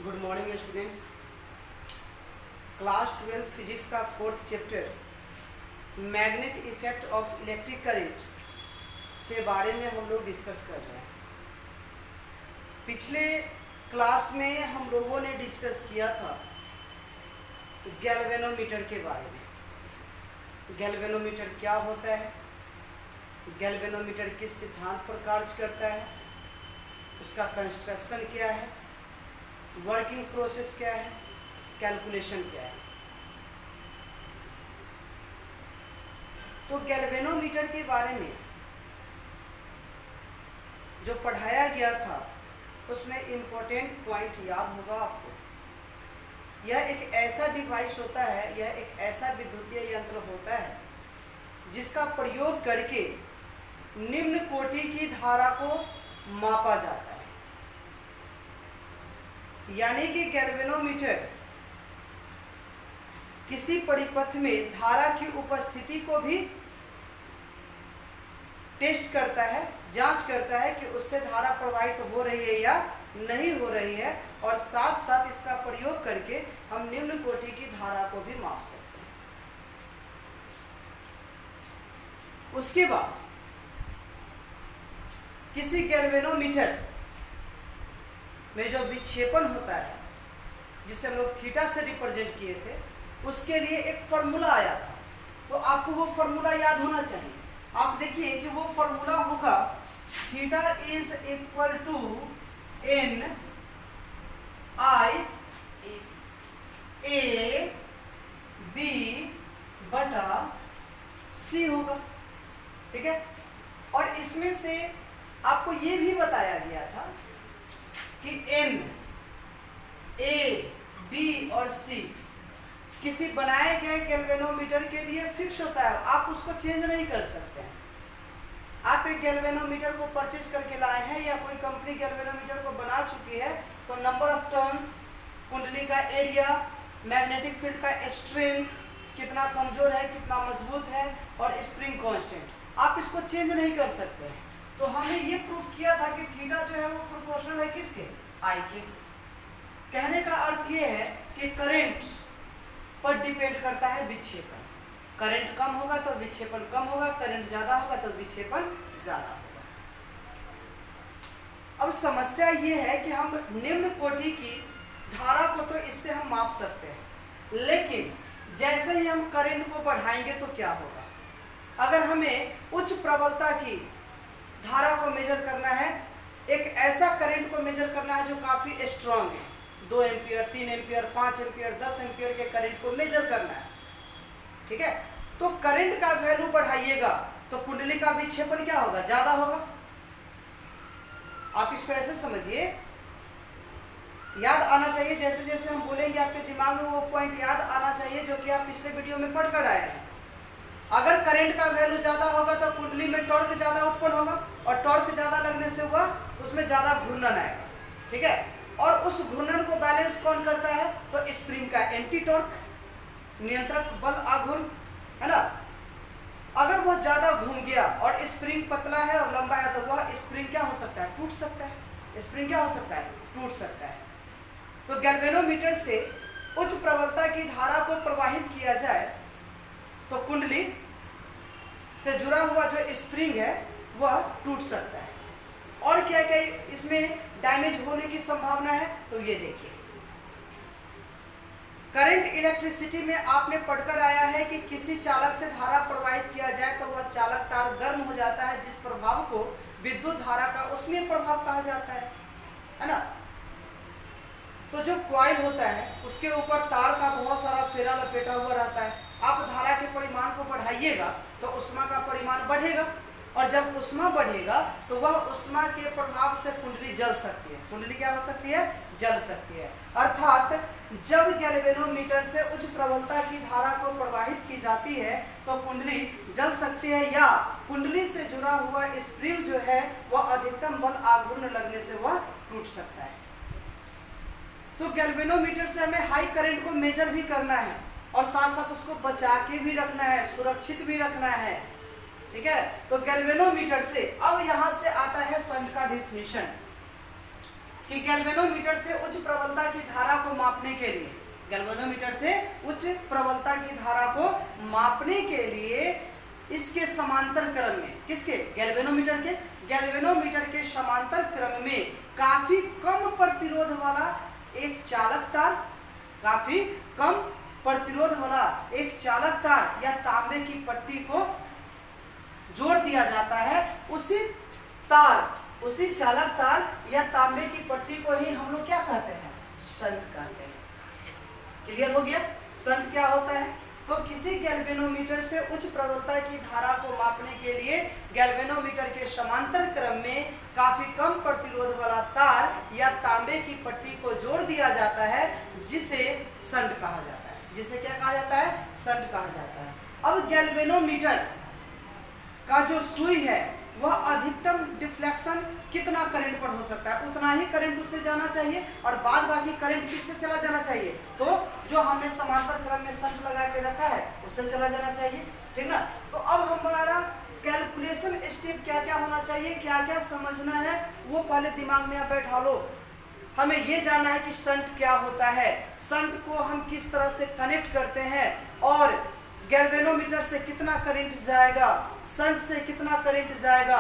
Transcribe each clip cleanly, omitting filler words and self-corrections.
Good morning students. Class 12 physics का 4th chapter magnet effect of electric current के बारे में हम लोग डिस्कस कर रहे हैं। पिछले क्लास में हम लोगों ने डिस्कस किया था गैल्वेनोमीटर के बारे में। गैल्वेनोमीटर क्या होता है, गैल्वेनोमीटर किस सिद्धांत पर कार्य करता है, उसका कंस्ट्रक्शन क्या है, वर्किंग प्रोसेस क्या है, कैलकुलेशन क्या है। तो गैल्वेनोमीटर के बारे में जो पढ़ाया गया था उसमें इम्पोर्टेंट पॉइंट याद होगा आपको। यह एक ऐसा डिवाइस होता है, यह एक ऐसा विद्युतीय यंत्र होता है जिसका प्रयोग करके निम्न कोटि की धारा को मापा जाता है। यानी कि गैल्वेनोमीटर किसी परिपथ में धारा की उपस्थिति को भी टेस्ट करता है, जांच करता है कि उससे धारा प्रवाहित हो रही है या नहीं हो रही है, और साथ साथ इसका प्रयोग करके हम निम्न कोटि की धारा को भी माप सकते हैं। उसके बाद किसी गैल्वेनोमीटर में जो विक्षेपण होता है, जिसे हम लोग थीटा से रिप्रेजेंट किए थे, उसके लिए एक फॉर्मूला आया था। तो आपको वो फॉर्मूला याद होना चाहिए। आप देखिए कि वो फॉर्मूला होगा theta is equal to N I A B बटा सी होगा। ठीक है, और इसमें से आपको ये भी बताया गया था कि एन, ए, बी और सी किसी बनाए गए गैल्वेनोमीटर के लिए फिक्स होता है, आप उसको चेंज नहीं कर सकते हैं। आप एक गैल्वेनोमीटर को परचेज करके लाए हैं या कोई कंपनी गैल्वेनोमीटर को बना चुकी है, तो नंबर ऑफ टर्न्स, कुंडली का एरिया, मैग्नेटिक फील्ड का स्ट्रेंथ, कितना कमजोर है कितना मजबूत है, और स्प्रिंग कांस्टेंट, आप इसको चेंज नहीं कर सकते हैं। तो हमने ये प्रूफ किया था कि थीटा जो है वो प्रोपोर्शनल है किसके, आई के। कहने का अर्थ ये है कि करंट पर डिपेंड करता है विक्षेपण। करंट कम होगा तो विक्षेपण कम होगा, करंट ज्यादा होगा तो विक्षेपण ज्यादा होगा। अब समस्या ये है कि हम निम्न कोटि की धारा को तो इससे हम माप सकते हैं, लेकिन जैसे ही हम करंट को बढ़ाएंगे तो क्या होगा। अगर हमें उच्च प्रबलता की धारा को मेजर करना है, एक ऐसा करंट को मेजर करना है जो काफी स्ट्रांग है, 2 एम्पियर, 3 एम्पियर, 5 एम्पियर, 10 एम्पियर के करंट को मेजर करना है। ठीक है, तो करंट का वैल्यू बढ़ाइएगा तो कुंडली का विक्षेपण क्या होगा, ज्यादा होगा। आप इसको ऐसे समझिए, याद आना चाहिए, जैसे जैसे हम बोलेंगे आपके दिमाग में वो पॉइंट याद आना चाहिए जो कि आप पिछले वीडियो में पढ़कर आए हैं। अगर करंट का वैल्यू ज्यादा होगा तो कुंडली में टॉर्क ज्यादा उत्पन्न होगा, और टॉर्क ज्यादा लगने से हुआ उसमें ज्यादा घूर्णन आएगा। ठीक है, और उस घूर्णन को बैलेंस कौन करता है, तो स्प्रिंग का एंटी टॉर्क, नियंत्रक बल आघूर्ण, है ना। अगर वह ज्यादा घूम गया और स्प्रिंग पतला है और लंबा है तो वह स्प्रिंग क्या हो सकता है, टूट सकता है। स्प्रिंग क्या हो सकता है, टूट सकता है। तो गैल्वेनोमीटर से उच्च प्रबलता की धारा को प्रवाहित किया जाए तो कुंडली से जुड़ा हुआ जो स्प्रिंग है वह टूट सकता है। और क्या क्या इसमें डैमेज होने की संभावना है, तो ये देखिए। करंट इलेक्ट्रिसिटी में आपने पढ़कर आया है कि किसी चालक से धारा प्रवाहित किया जाए तो वह चालक तार गर्म हो जाता है, जिस प्रभाव को विद्युत धारा का उसमें प्रभाव कहा जाता है ना। तो जो कॉइल होता है उसके ऊपर तार का बहुत सारा फेरा लपेटा हुआ रहता है। आप धारा के परिमाण को बढ़ाइएगा तो उष्मा का परिमाण बढ़ेगा, और जब उष्मा बढ़ेगा तो वह उष्मा के प्रभाव से कुंडली जल सकती है। कुंडली क्या हो सकती है, जल सकती है। अर्थात जब गैल्वेनोमीटर से उच्च प्रबलता की धारा को प्रवाहित की जाती है तो कुंडली जल सकती है, या कुंडली से जुड़ा हुआ स्प्रिंग जो है वह अधिकतम बल आघूर्ण लगने से वह टूट सकता है। तो गैल्वेनोमीटर से हमें हाई करंट को मेजर भी करना है, और साथ साथ उसको बचा के भी रखना है, सुरक्षित भी रखना है। ठीक है, तो गैल्वेनोमीटर से अब यहां से आता है संघ का डिफिनीशन। कि गैल्वेनोमीटर से उच्च प्रबलता की धारा को मापने के लिए, गैल्वेनोमीटर से उच्च प्रबलता की धारा को मापने के लिए इसके समांतर क्रम में, किसके, गैल्वेनोमीटर के समांतर क्रम में काफी कम प्रतिरोध वाला एक चालक तार, काफी कम प्रतिरोध वाला एक चालक तार या तांबे की पट्टी को जोड़ दिया जाता है। उसी चालक तार या तांबे की पट्टी को ही हम लोग क्या कहते हैं, शंट कहते हैं। क्लियर हो गया शंट क्या होता है? तो किसी गैल्वेनोमीटर से उच्च प्रबलता की धारा को मापने के लिए गैल्वेनोमीटर के समांतर क्रम में काफी कम प्रतिरोध वाला तार या तांबे की पट्टी को जोड़ दिया जाता है, जिसे शंट कहा जाता है। जिसे क्या कहा जाता है? शंट कहा जाता है। अब गैल्वेनोमीटर का जो सुई है वह अधिकतम डिफ्लेक्शन कितना करंट पर हो सकता है, उतना ही करंट उससे जाना चाहिए और बाद बाकी करंट किससे चला जाना चाहिए, तो जो हमने समांतर क्रम में शंट लगा के रखा है उससे चला जाना चाहिए। ठीक ना? तो अब हमारा कैलकुलेशन स्टेप क्या क्या होना चाहिए, क्या क्या समझना है, वो पहले दिमाग में आप बैठा लो। हमें ये जानना है कि शंट क्या होता है, शंट को हम किस तरह से कनेक्ट करते हैं और गैल्वेनोमीटर से कितना करंट जाएगा, शंट से कितना करंट जाएगा,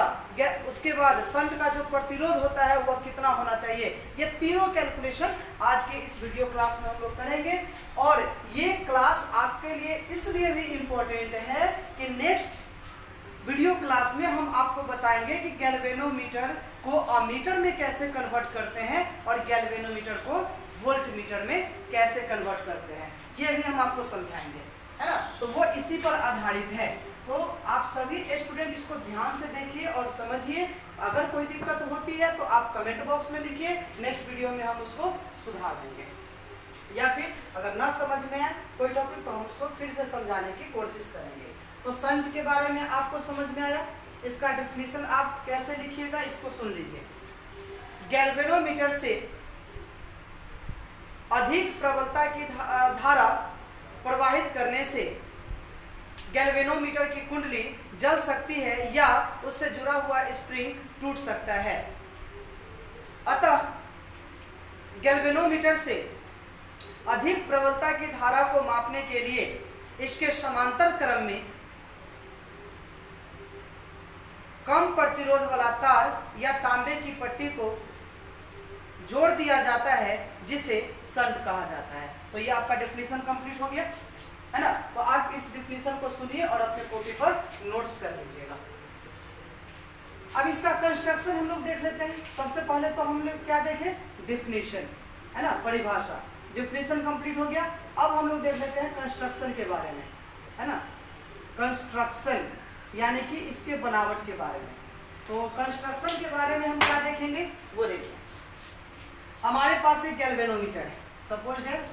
उसके बाद शंट का जो प्रतिरोध होता है वह कितना होना चाहिए। ये तीनों कैलकुलेशन आज के इस वीडियो क्लास में हम लोग करेंगे। और ये क्लास आपके लिए इसलिए भी इम्पोर्टेंट है कि नेक्स्ट वीडियो क्लास में हम आपको बताएंगे कि गैल्वेनोमीटर को अमीटर में कैसे कन्वर्ट करते हैं और गैल्वेनोमीटर को वोल्टमीटर में कैसे कन्वर्ट करते हैं, ये भी हम आपको समझाएंगे, है ना? तो वो इसी पर आधारित है। तो आप सभी स्टूडेंट इसको ध्यान से देखिए और समझिए। अगर कोई दिक्कत होती है तो आप कमेंट बॉक्स में लिखिए, नेक्स्ट वीडियो में हम उसको सुधार देंगे। या फिर अगर ना समझ में आए कोई टॉपिक तो हम उसको फिर से समझाने की कोशिश करेंगे। तो शंट के बारे में आपको समझ में आया, इसका डेफिनेशन आप कैसे लिखिएगा इसको सुन लीजिए। गैल्वेनोमीटर से अधिक प्रबलता की धारा प्रवाहित करने से गैल्वेनोमीटर की कुंडली जल सकती है या उससे जुड़ा हुआ स्प्रिंग टूट सकता है। अतः गैल्वेनोमीटर से अधिक प्रबलता की धारा को मापने के लिए इसके समांतर क्रम में कम प्रतिरोध वाला तार या तांबे की पट्टी को जोड़ दिया जाता है, जिसे शंट कहा जाता है। तो ये आपका डेफिनेशन कंप्लीट हो गया, है ना? तो आप इस डेफिनेशन को सुनिए और अपने कॉपी पर नोट्स कर लीजिएगा। अब इसका कंस्ट्रक्शन हम लोग देख लेते हैं। सबसे पहले तो हम लोग क्या देखें, डेफिनेशन, है ना, परिभाषा। डेफिनेशन कंप्लीट हो गया। अब हम लोग देख लेते हैं कंस्ट्रक्शन के बारे में, है ना? कंस्ट्रक्शन यानी कि इसके बनावट के बारे में। तो कंस्ट्रक्शन के बारे में हम क्या देखेंगे वो देखिए। हमारे पास एक गैल्वेनोमीटर है, सपोज दैट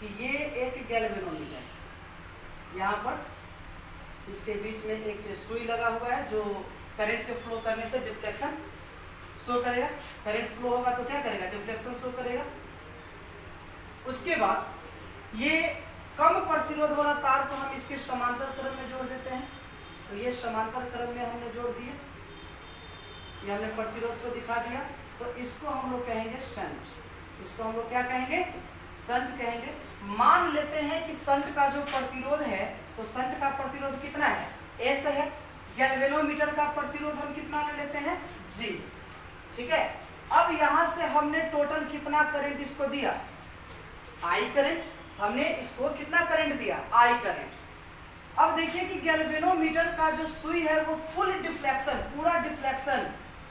कि ये एक गैल्वेनोमीटर है। यहाँ पर इसके बीच में एक सुई लगा हुआ है जो करंट के फ्लो करने से डिफ्लेक्शन शो करेगा। करंट फ्लो होगा तो क्या करेगा, डिफ्लेक्शन शो करेगा। उसके बाद ये कम प्रतिरोध वाला तार को हम इसके समांतर क्रम में जोड़ देते हैं। तो ये समांतर क्रम में हमने जोड़ दिया, ये हमने प्रतिरोध को दिखा दिया। तो इसको हम लोग कहेंगे शंट। इसको हम लोग क्या कहेंगे, शंट कहेंगे। मान लेते हैं कि शंट का जो प्रतिरोध है, तो शंट का प्रतिरोध कितना है, S है। गैल्वेनोमीटर का प्रतिरोध हम कितना ले लेते हैं, G। ठीक है। अब यहां से हमने टोटल कितना करंट इसको दिया, I करंट। हमने इसको कितना करंट दिया, I करंट। अब देखिए कि गैल्वेनोमीटर का जो सुई है वो फुल डिफ्लेक्शन, पूरा डिफ्लेक्शन,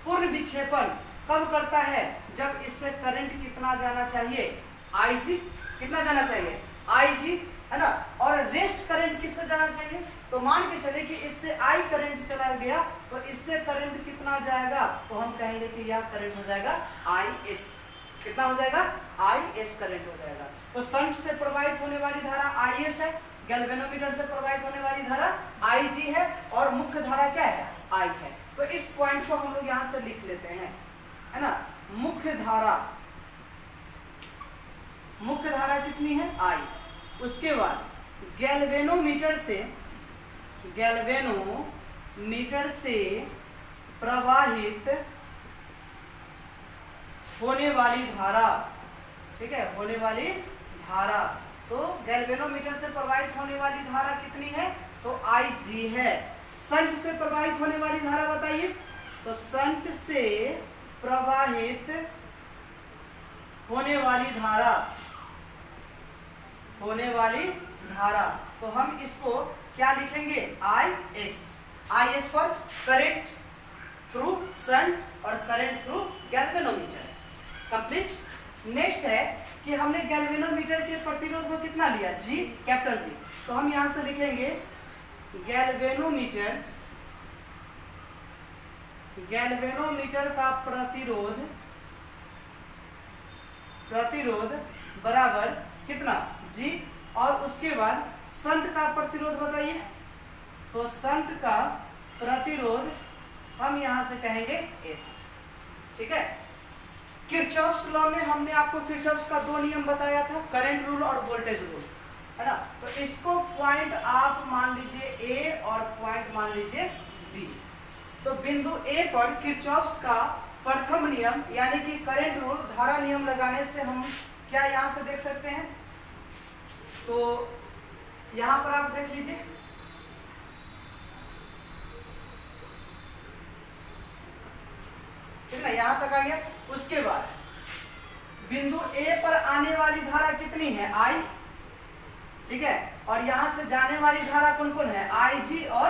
पूर्ण विक्षेपण कब करता है, जब इससे करंट कितना जाना चाहिए, IG। कितना जाना चाहिए, IG, है ना। और रेस्ट करंट किससे जाना चाहिए, तो मान के चले कि इससे I करंट चला गया तो इससे करंट कितना जाएगा, तो हम कहेंगे कि यह करंट हो जाएगा IS। कितना हो जाएगा, IS करंट हो जाएगा। तो शंट से प्रवाहित होने वाली धारा IS है, गैल्वेनोमीटर से प्रवाहित होने वाली धारा IG है और मुख्य धारा क्या है, I है। तो इस पॉइंट को हम लोग यहाँ से लिख लेते हैं, है ना। मुख्य धारा कितनी है, I। उसके बाद गैल्वेनोमीटर से प्रवाहित होने वाली धारा, ठीक है, होने वाली धारा। तो गैल्वेनोमीटर से प्रवाहित होने वाली धारा कितनी है? तो Ig है। शंट से प्रवाहित होने वाली धारा बताइए। तो शंट से प्रवाहित होने वाली धारा, होने वाली धारा, तो हम इसको क्या लिखेंगे? Is for current through shunt और current through galvanometer. Complete. Next है कि हमने गैल्वेनोमीटर के प्रतिरोध को कितना लिया? G, capital G। तो हम यहां से लिखेंगे गैल्वेनोमीटर, गैल्वेनोमीटर का प्रतिरोध, प्रतिरोध बराबर कितना? G। और उसके बाद शंट का प्रतिरोध बताइए। तो शंट का प्रतिरोध हम यहां से कहेंगे S। ठीक है। किरचॉफ्स लॉ में हमने आपको किरचॉफ्स का दो नियम बताया था, करंट रूल और वोल्टेज रूल, है ना। तो इसको पॉइंट आप मान लीजिए A और पॉइंट मान लीजिए B। तो बिंदु A पर किरचॉफ्स का प्रथम नियम यानी कि करंट रूल, धारा नियम लगाने से हम क्या यहां से देख सकते हैं? तो यहां पर आप देख लीजिए, ठीक है, यहां तक आ गया। उसके बाद बिंदु A पर आने वाली धारा कितनी है? I, ठीक है, और यहां से जाने वाली धारा कौन कौन है? Ig और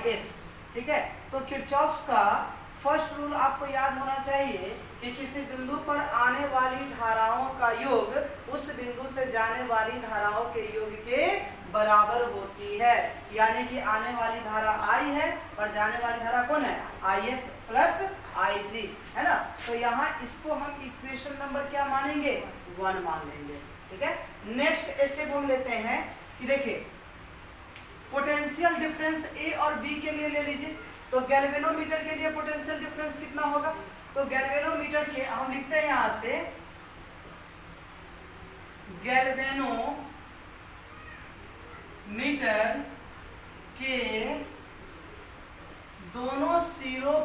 Is, ठीक है। तो किरचॉफ्स का फर्स्ट रूल आपको याद होना चाहिए कि किसी बिंदु पर आने वाली धाराओं का योग उस बिंदु से जाने वाली धाराओं के योग के बराबर होती है। यानी कि आने वाली धारा I है और जाने वाली धारा कौन है? Is प्लस Ig, है ना। तो यहाँ इसको हम इक्वेशन नंबर क्या मानेंगे? 1 मान लेंगे, ठीक है। नेक्स्ट स्टेप हम लेते हैं कि देखिए पोटेंशियल डिफरेंस A और B के लिए ले लीजिए। तो गैल्वेनोमीटर के लिए पोटेंशियल डिफरेंस कितना होगा? तो गैल्वेनोमीटर के हम लिखते हैं यहां से गैल्वेनोमीटर के दोनों सिरों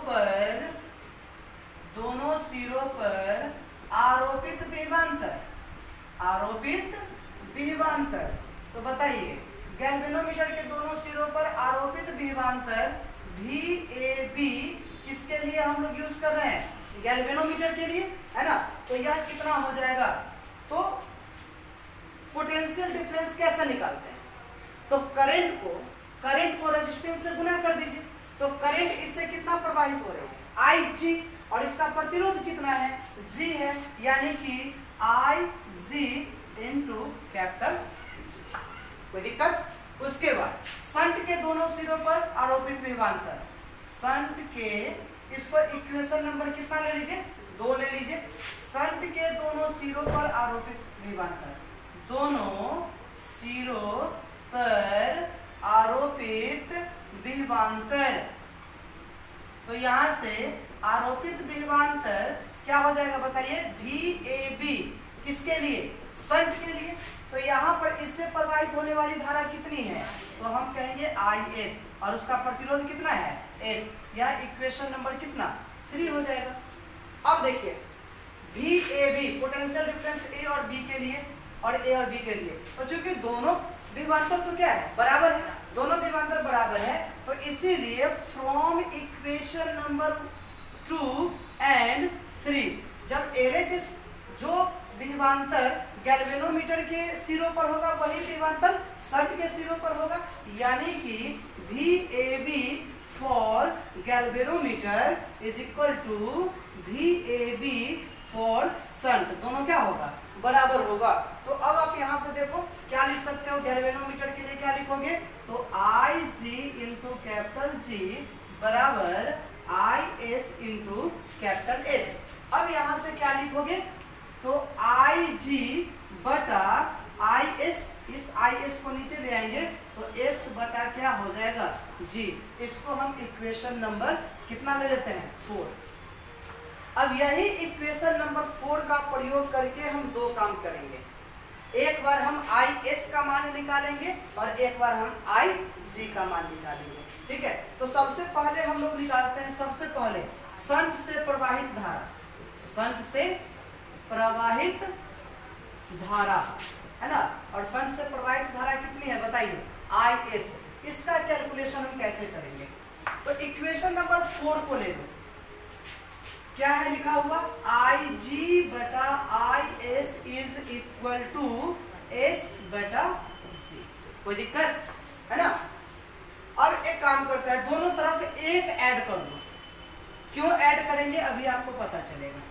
पर आरोपित विभवांतर, आरोपित विभवांतर। तो बताइए गैल्वेनोमीटर के दोनों सिरों पर आरोपित विभवांतर VAB किसके लिए हम लोग यूज कर रहे हैं? गैल्वेनोमीटर के लिए, है ना। तो यह कितना हो जाएगा? तो पोटेंशियल डिफरेंस कैसे निकालते हैं? तो करंट को रेजिस्टेंस से गुना कर दीजिए। तो करंट इससे कितना प्रवाहित हो रही है? Ig, और इसका प्रतिरोध कितना है? G है, यानी कि Ig इंटू कैपिटल G। कोई दिक्कत? उसके बाद शंट के दोनों सिरों पर आरोपित विभवांतर, शंट के, इसको इक्वेशन नंबर कितना ले लीजिए? 2 ले लीजिए। शंट के दोनों सिरों पर आरोपित विभवांतर, दोनों सिरों पर आरोपित विभवांतर। तो यहां से आरोपित विभवांतर क्या हो जाएगा बताइए? VAB किसके लिए? शंट के लिए। तो यहाँ पर इससे प्रवाहित होने वाली धारा कितनी है? तो हम कहेंगे Is, और उसका प्रतिरोध कितना है? S। यह इक्वेशन नंबर कितना? 3 हो जाएगा। अब देखिए VAB पोटेंशियल डिफरेंस A और B के लिए और A और B के लिए, तो चूंकि दोनों विभवांतर तो क्या है? बराबर है, दोनों विभवांतर बराबर है। तो इसीलिए फ्रॉम इक्वेशन नंबर 2 एंड 3 जब LHS जो विभवांतर गैल्वेनोमीटर के सिरों पर होगा वही विभवांतर शंट के सिरों पर होगा, यानी कि VAB for galvanometer is equal to VAB for shunt, दोनों क्या होगा? बराबर होगा। तो अब आप यहां से देखो क्या लिख सकते हो? गैल्वेनोमीटर के लिए क्या लिखोगे? तो Ig इंटू कैपिटल G बराबर Is इंटू कैपिटल S। अब यहां से क्या लिखोगे? तो Ig बटा Is, इस Is को नीचे ले आएंगे तो S बटा क्या हो जाएगा? G। इसको हम इक्वेशन नंबर कितना ले लेते हैं? 4। अब यही इक्वेशन नंबर 4 का प्रयोग करके हम 2 काम करेंगे। एक बार हम Is का मान निकालेंगे और एक बार हम Ig का मान निकालेंगे, ठीक है। तो सबसे पहले हम लोग निकालते हैं, सबसे पहले शंट से प्रवाहित धारा, शंट से प्रवाहित धारा, है ना, और शंट से प्रवाहित धारा कितनी है बताइए, IS। इसका कैलकुलेशन हम कैसे करेंगे? तो इक्वेशन नंबर 4 को ले लो, क्या है लिखा हुआ, IG बटा IS is equal to S बटा C। कोई दिक्कत है ना? अब एक काम करता है, दोनों तरफ एक ऐड कर दो। क्यों ऐड करेंगे अभी आपको पता चलेगा।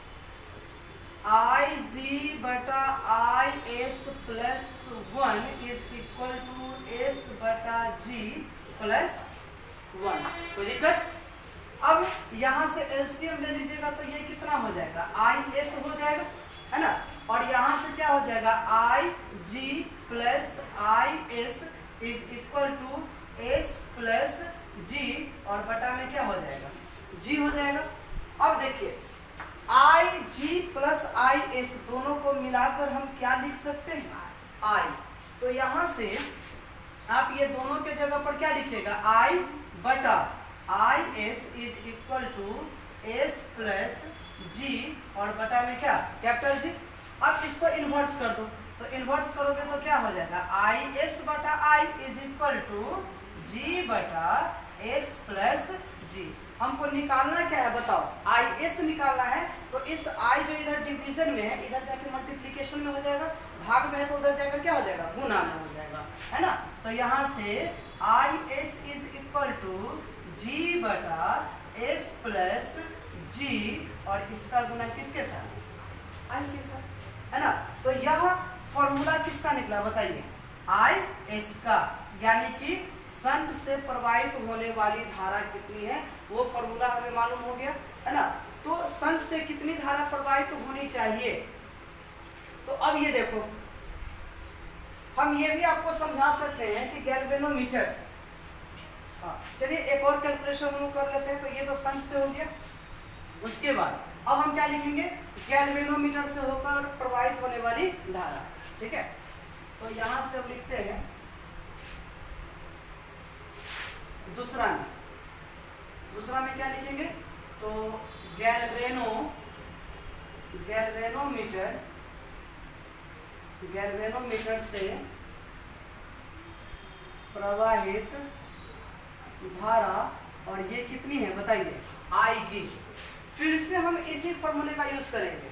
IG बटा IS plus 1 is equal to S बटा G प्लस 1। कोई दिक्कत? अब यहां से एलसीएम ले लीजिएगा तो ये कितना हो जाएगा, IS हो जाएगा, है ना, और यहां से क्या हो जाएगा, IG plus IS is equal to S plus G, और बटा में क्या हो जाएगा, G हो जाएगा। अब देखिए IG प्लस IS दोनों को मिलाकर हम क्या लिख सकते हैं, I। तो यहां से आप ये दोनों के जगह पर क्या लिखिएगा, I बटा IS is equal to S plus G, और बटा में क्या, कैपिटल G। अब इसको इन्वर्स कर दो, तो इन्वर्स करोगे तो क्या हो जाएगा, IS बटा I is equal to G बटा S प्लस G। हमको निकालना क्या है बताओ, IS निकालना है, तो इस I जो इधर डिवीजन में है, इधर जाके मल्टीप्लिकेशन में हो जाएगा, भाग में है तो उधर जाकर क्या हो जाएगा, गुना में हो जाएगा, है ना। तो यहाँ से IS is equal to G बटा S प्लस G, और इसका गुना किसके साथ, I के साथ, है ना। तो यह फॉर्मूला किसका निकला बताइए, IS का, यानी कि शंट से प्रवाहित होने वाली धारा कितनी है वो फॉर्मूला हमें मालूम हो गया, है ना। तो शंट से कितनी धारा प्रवाहित होनी चाहिए, तो अब ये देखो, हम ये भी आपको समझा सकते हैं कि गैल्वेनोमीटर, चलिए एक और कैलकुलेशन हम कर लेते हैं। तो ये तो शंट से हो गया, उसके बाद अब हम क्या लिखेंगे, गैल्वेनोमीटर से होकर प्रवाहित होने वाली धारा, ठीक है। तो यहां से हम लिखते हैं दूसरा में क्या लिखेंगे, तो गैल्वेनोमीटर से प्रवाहित धारा, और ये कितनी है बताइए, IG। फिर से हम इसी फॉर्मूले का यूज करेंगे,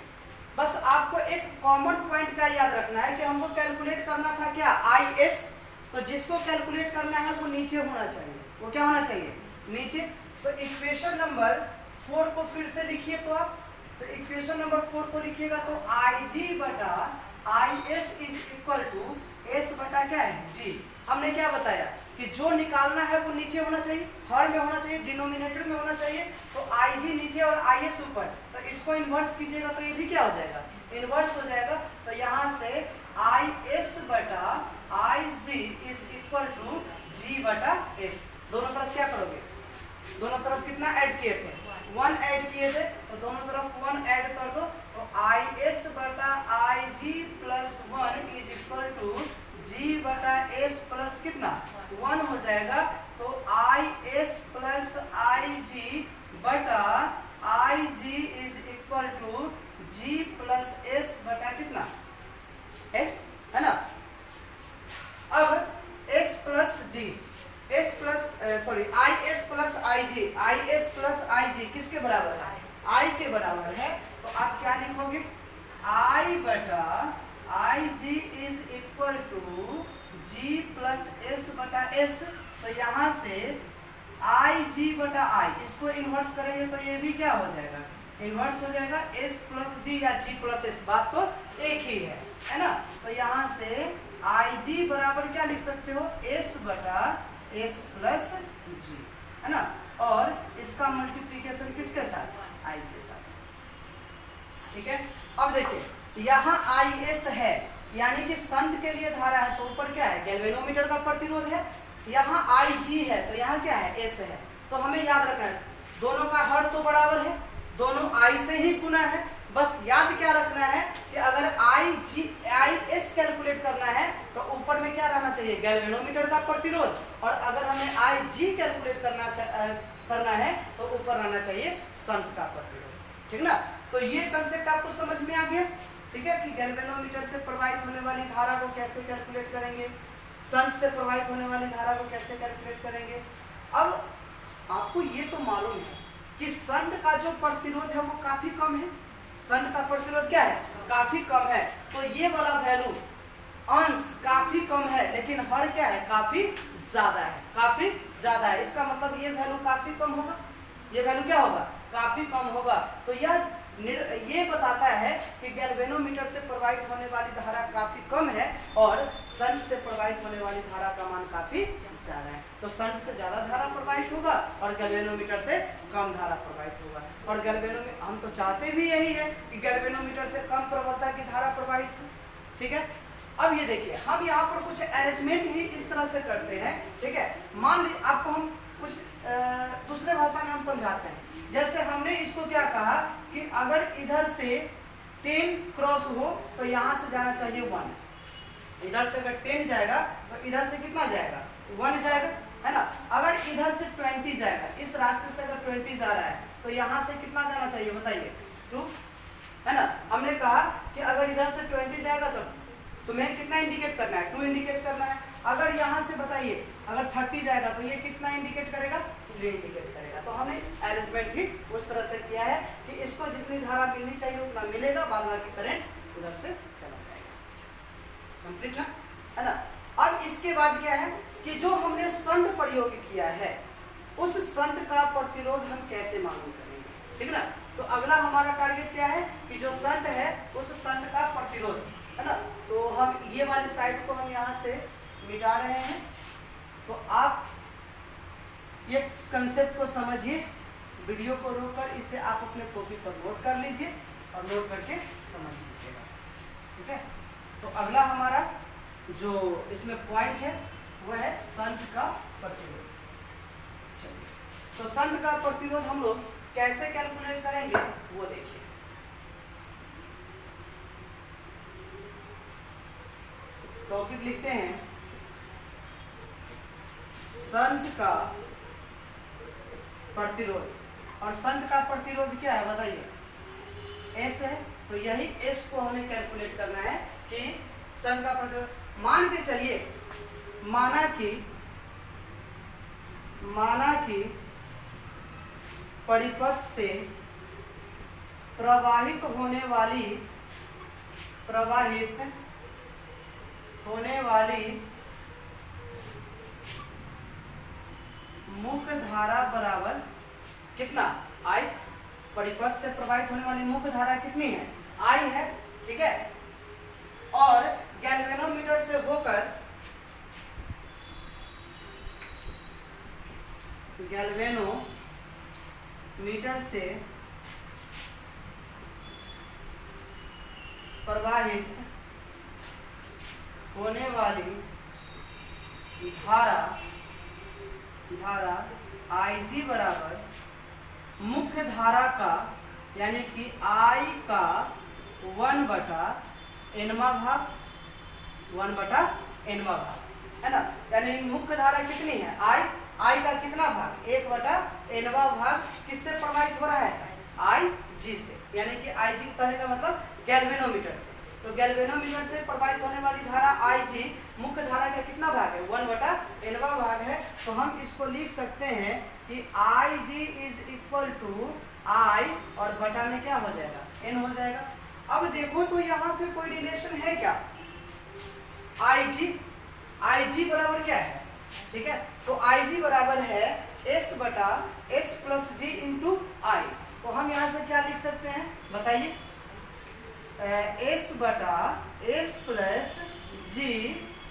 बस आपको एक कॉमन पॉइंट का याद रखना है कि हमको कैलकुलेट करना था क्या, IS। तो जिसको कैलकुलेट करना है वो नीचे होना चाहिए, वो क्या होना चाहिए, नीचे। तो इक्वेशन नंबर 4 को फिर से लिखिए, तो आप, तो इक्वेशन नंबर 4 को लिखिएगा तो IG बटा IS is equal to S बटा क्या है, G। हमने क्या बताया कि जो निकालना है वो नीचे होना चाहिए, हर में होना चाहिए, डिनोमिनेटर में होना चाहिए। तो IG नीचे और IS ऊपर, तो इसको इन्वर्स कीजिएगा तो ये भी क्या हो जाएगा, इन्वर्स हो जाएगा। तो यहाँ से IS बटा IG is equal to G बटा S। दोनों तरफ क्या करोगे, दोनों तरफ कितना ऐड किए थे, 1 ऐड किए थे, तो दोनों तरफ 1 ऐड कर दो, तो IS बटा IG plus 1 is equal to G बटा S प्लस कितना 1 हो जाएगा। तो IS प्लस IG बटा IG is equal to G plus S बटा कितना S, है ना। अब S plus G, S plus sorry IS plus IS plus IG किसके बराबर है, I के बराबर है। तो आप क्या लिखोगे, I बटा IG is equal to G plus S बटा S। तो यहाँ से IG बटा I, इसको इन्वर्स करेंगे तो ये भी क्या हो जाएगा, इन्वर्स हो जाएगा, S प्लस G या G प्लस S, बात तो एक ही है ना। तो यहाँ से IG बराबर क्या लिख सकते हो, S बटा S प्लस G, है ना, और इसका मल्टीप्लीकेशन किसके साथ, I के साथ, ठीक है। अब देखिए यहाँ IS है, यानी कि शंट के लिए धारा है, तो ऊपर क्या है, गैल्वेनोमीटर का प्रतिरोध है। यहाँ IG है, तो यहाँ क्या है, S है। तो हमें याद रखना है दोनों का हर तो बराबर है, दोनों I से ही गुना है। बस याद क्या रखना है कि अगर IS कैलकुलेट करना है तो ऊपर में क्या रहना चाहिए, गैल्वेनोमीटर का प्रतिरोध, और अगर हमें IG कैलकुलेट करना है तो ऊपर रहना चाहिए शंट का प्रतिरोध, ठीक ना। तो ये कंसेप्ट आपको समझ में आ गया, ठीक है, कि गैल्वेनोमीटर से प्रवाहित होने वाली धारा को कैसे कैलकुलेट करेंगे, शंट से प्रवाहित होने वाली धारा को कैसे कैलकुलेट करेंगे। अब आपको ये तो मालूम है कि शंट का जो प्रतिरोध है वो काफी कम है, शंट का प्रतिरोध क्या है, काफी कम है। तो ये वाला वैल्यू अंश काफी कम है, लेकिन हर क्या है, काफी ज्यादा है, काफी ज्यादा है। इसका मतलब ये वैल्यू काफी कम होगा, ये वैल्यू क्या होगा, काफी कम होगा। तो यह ये बताता है कि गैल्वेनोमीटर से प्रवाहित होने वाली धारा काफी कम है और शंट से प्रवाहित होने वाली धारा का मान काफी ज्यादा है। तो शंट से ज्यादा धारा प्रवाहित होगा और गैल्वेनोमीटर से कम धारा प्रवाहित होगा। और गैल्वेनोमीटर हम तो चाहते भी यही है कि गैल्वेनोमीटर से कम प्रबलता की धारा प्रवाहित हो, ठीक है। अब ये देखिए, हम यहाँ पर कुछ अरेंजमेंट ही इस तरह से करते हैं, ठीक है। मान लीजिए आपको हम कुछ दूसरे भाषा में हम समझाते हैं। जैसे हमने इसको क्या कहा कि अगर इधर से 10 क्रॉस हो तो यहाँ से जाना चाहिए 1। इधर से अगर 10 जाएगा तो इधर से कितना जाएगा, 1 जाएगा, है ना। अगर इधर से 20 जाएगा, इस रास्ते से अगर 20 जा रहा है तो यहाँ से कितना जाना चाहिए बताइए, 2, है ना। हमने कहा कि अगर इधर से 20 जाएगा तो तुम्हें कितना इंडिकेट करना है, 2 इंडिकेट करना है। अगर यहाँ से बताइए अगर 30 जाएगा तो ये कितना इंडिकेट करेगा, 3 इंडिकेट करेगा। तो हमने अरेंजमेंट ही उस तरह से किया है कि इसको जितनी धारा मिलनी चाहिए उतना मिलेगा, बाद बाकी करंट उधर से चला जाएगा। कंप्लीट ना, है ना। अब इसके बाद क्या है कि जो हमने शंट प्रयोग किया है उस शंट का प्रतिरोध हम कैसे मालूम करेंगे, ठीक ना। तो अगला हमारा टारगेट क्या है कि जो शंट है उस शंट का प्रतिरोध, है ना। तो हम ये वाली साइड को हम यहाँ से मिटा रहे हैं। तो आप ये कंसेप्ट को समझिए, वीडियो को रोककर इसे आप अपने कॉपी पर नोट कर लीजिए और नोट करके समझ लीजिएगा, ठीक है। तो अगला हमारा जो इसमें पॉइंट है वो है शंट का प्रतिरोध। चलिए, तो शंट का प्रतिरोध हम लोग कैसे कैलकुलेट करेंगे वो देखिए। टॉपिक लिखते हैं शंट का प्रतिरोध। और शंट का प्रतिरोध क्या है बताइए, S है। तो यही S को हमें कैलकुलेट करना है कि शंट का प्रतिरोध। मान के चलिए, माना कि परिपथ से प्रवाहित होने वाली मुख्य धारा बराबर कितना, I। परिपथ से प्रवाहित होने वाली मुख्य धारा कितनी है, I है, ठीक है। और गैल्वेनोमीटर से होकर प्रवाहित होने वाली धारा Ig बराबर मुख्य धारा का यानी कि I का 1/nवां भाग, 1/nवां भाग, है ना। यानी मुख्य धारा कितनी है, I का कितना भाग, 1/nवां भाग किससे प्रवाहित हो रहा है, Ig से। यानी कि Ig कहने का मतलब गैल्वेनोमीटर से। तो गैल्वेनोमीटर से प्रवाहित होने वाली धारा Ig मुख्य धारा का कितना भाग है, 1/nवां भाग है। तो हम इसको लिख सकते हैं कि Ig is equal to I और बटा में क्या हो जाएगा, n हो जाएगा। अब देखो तो यहाँ से कोई रिलेशन है क्या, Ig बराबर क्या है, ठीक है। तो Ig बराबर है S/S+G × I। तो हम यहाँ से क्या लिख सकते हैं बताइए, S/S+G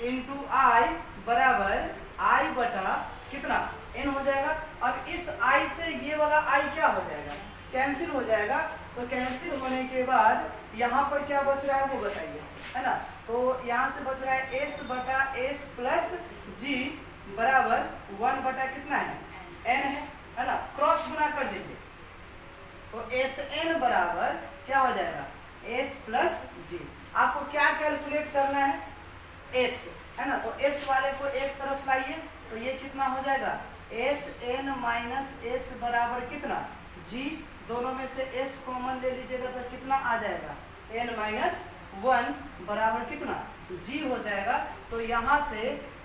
× I बराबर I बटा कितना, n हो जाएगा। अब इस I से ये वाला I क्या हो जाएगा, कैंसिल हो जाएगा। तो कैंसिल होने के बाद यहाँ पर क्या बच रहा है वो बताइए, है ना। तो यहाँ से बच रहा है S/S+G बराबर 1 कितना है, n है ना। क्रॉस गुना कर दीजिए तो Sn बराबर क्या हो जाएगा, S+G। आपको क्या कैलकुलेट करना है, S, है ना। तो S वाले को एक तरफ लाइए तो ये कितना हो जाएगा, Sn - S बराबर कितना, G दोनों में से s कॉमन ले लीजिएगा तो कितना आ जाएगा, n-1 बराबर कितना, g हो जाएगा। तो यहाँ से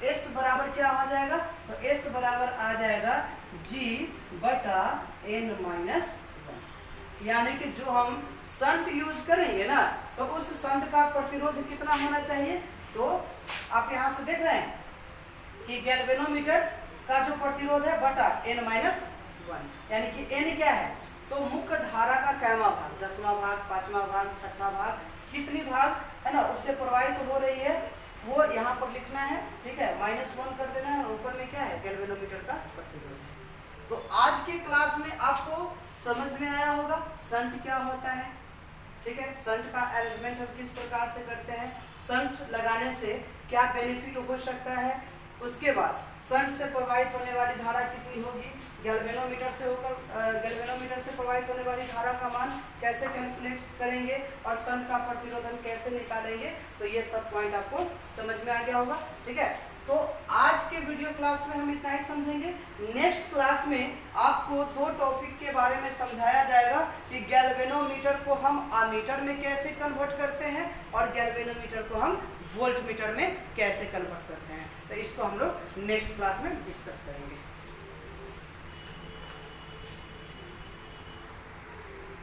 s बराबर क्या हो जाएगा, तो s बराबर आ जाएगा g बटा n-1, यानी कि जो हम शंट यूज करेंगे ना, तो उस शंट का प्रतिरोध कितना होना चाहिए। तो आप यहाँ से देख रहे हैं कि गैल्वेनोमीटर का जो प्रतिरोध है बटा n-1, यानी कि n क्या है, तो मुख्य धारा का कैमा भाग, 10वां भाग, 5वां भाग, 6ठा भाग, कितनी भाग है ना उससे प्रवाहित हो रही है वो यहाँ पर लिखना है, ठीक है, -1 कर देना है। और ऊपर में क्या है, गैल्वेनोमीटर का प्रतिरोध है। तो आज की क्लास में आपको समझ में आया होगा शंट क्या होता है, ठीक है, शंट का अरेंजमेंट हम किस प्रकार से करते हैं, शंट लगाने से क्या बेनिफिट हो सकता है, उसके बाद शंट से प्रवाहित होने वाली धारा कितनी होगी, गैल्वेनोमीटर से होकर गैल्वेनोमीटर से प्रवाहित होने वाली धारा का मान कैसे कैलकुलेट करेंगे, और शंट का प्रतिरोध हम कैसे निकालेंगे। तो ये सब पॉइंट आपको समझ में आ गया होगा, ठीक है। तो आज के वीडियो क्लास में हम इतना ही समझेंगे। नेक्स्ट क्लास में आपको 2 टॉपिक के बारे में समझाया जाएगा कि गैल्वेनोमीटर को हम अमीटर में कैसे कन्वर्ट करते हैं और गैल्वेनोमीटर को हम वोल्टमीटर में कैसे कन्वर्ट करते हैं। तो इसको हम लोग नेक्स्ट क्लास में डिस्कस करेंगे।